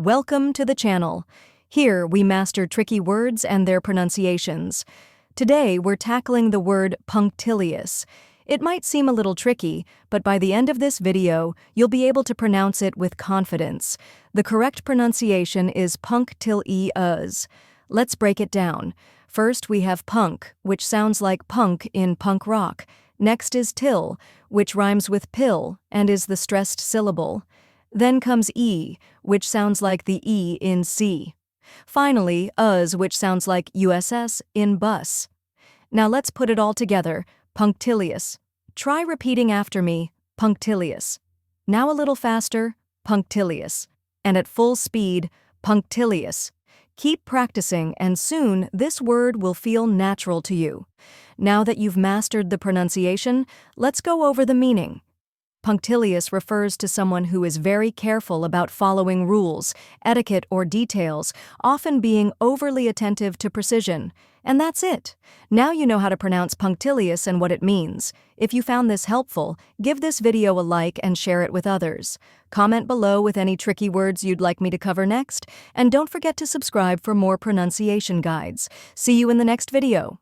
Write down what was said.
Welcome to the channel. Here we master tricky words and their pronunciations. Today we're tackling the word punctilious. It might seem a little tricky, but by the end of this video, you'll be able to pronounce it with confidence. The correct pronunciation is punctilious. Let's break it down. First we have punk, which sounds like punk in punk rock. Next is till, which rhymes with pill and is the stressed syllable. Then comes e, which sounds like the e in sea. Finally, which sounds like USS in bus. Now let's put it all together, punctilious. Try repeating after me, punctilious. Now a little faster, punctilious. And at full speed, punctilious. Keep practicing and soon this word will feel natural to you. Now that you've mastered the pronunciation, let's go over the meaning. Punctilious refers to someone who is very careful about following rules, etiquette, or details, often being overly attentive to precision. And that's it. Now you know how to pronounce punctilious and what it means. If you found this helpful, give this video a like and share it with others. Comment below with any tricky words you'd like me to cover next, and don't forget to subscribe for more pronunciation guides. See you in the next video.